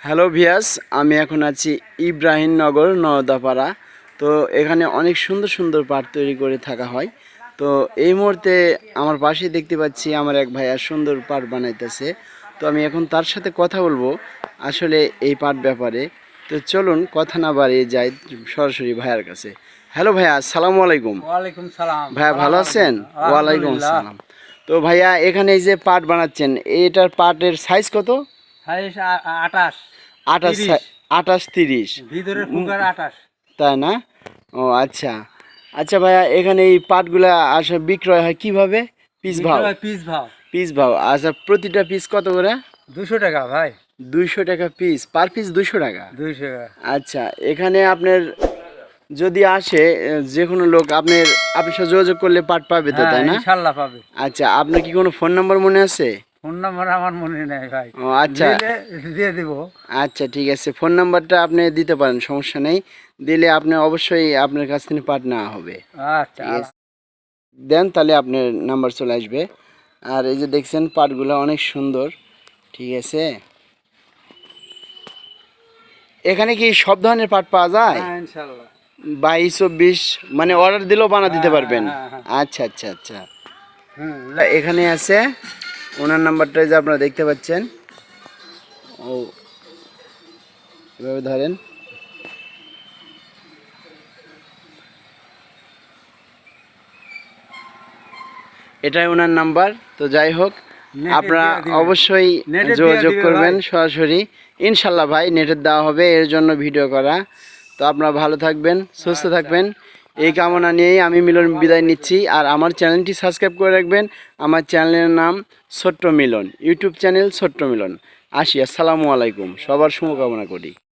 Hello ভিয়াস, আমি এখন আছি ইব্রাহিমনগর নওদাপাড়া। তো এখানে অনেক সুন্দর সুন্দর পাট তৈরি করে থাকা হয়। তো এই মুহূর্তে আমার পাশে দেখতে পাচ্ছি আমার এক ভাইয়া সুন্দর পাট বানাইতেছে। তো আমি এখন তার সাথে কথা বলবো আসলে এই পাট ব্যাপারে। তো চলুন কথা না বাড়িয়ে যাই সরাসরি ভাইয়ার কাছে। হ্যালো ভাইয়া, আসসালামু আলাইকুম। ওয়ালাইকুম সালাম। ভাইয়া ভালো আছেন? ওয়ালাইকুম আসসালাম। তো ভাইয়া এখানে এই যে পাট বানাচ্ছেন, এটার পাটের সাইজ কত? 28 28 28 30 ভিতরের ফুকার 28। তাই না? ও আচ্ছা। আচ্ছা ভাইয়া, এখানে এই পাটগুলা আসলে বিক্রয় হয় কিভাবে? পিস ভাও? পিস ভাও। পিস ভাও। আচ্ছা, প্রতিটা পিস কত করে? 200 টাকা ভাই। 200 টাকা পিস, পার পিস 200 টাকা? 200 টাকা। আচ্ছা, এখানে আপনার যদি আসে যে কোনো লোক আপনার সাথে যোগাযোগ করলে পাট পাবে তো, তাই না? ইনশাআল্লাহ পাবে। আচ্ছা, আপনার কি কোনো ফোন নাম্বার মনে আছে? ফোন নাম্বার আমার মনে নেই ভাই। ও আচ্ছা, দিয়ে দেব। আচ্ছা ঠিক আছে, ফোন নাম্বারটা আপনি দিতে পারেন, সমস্যা নেই। দিলে আপনি অবশ্যই আপনার কাছ থেকে পাট নেওয়া হবে। আচ্ছা দেন, তাহলে আপনার নাম্বার চলে আসবে। আর এই যে দেখছেন পাটগুলো অনেক সুন্দর, ঠিক আছে। এখানে কি সব ধরনের পাট পাওয়া যায়? ইনশাআল্লাহ। 22-24 মানে অর্ডার দিলেও বানা দিতে পারবেন? হ্যাঁ। আচ্ছা আচ্ছা আচ্ছা। এখানে আছে ওনার নাম্বারটা, যে আপনারা দেখতে পাচ্ছেন। ও এভাবে ধরেন। এটাই ওনার নাম্বার। তো যাই হোক, আপনারা অবশ্যই যোগাযোগ করবেন সরাসরি। ইনশাল্লাহ ভাই, নেটের দেওয়া হবে, এর জন্য ভিডিও করা। তো আপনারা ভালো থাকবেন, সুস্থ থাকবেন, এই কামনা নিয়েই আমি মিলন বিদায় নিচ্ছি। আর আমার চ্যানেলটি সাবস্ক্রাইব করে রাখবেন। আমার চ্যানেলের নাম ছোট্ট মিলন, ইউটিউব চ্যানেল ছোট্ট মিলন। আসি, আসসালামু আলাইকুম, সবার শুভকামনা করি।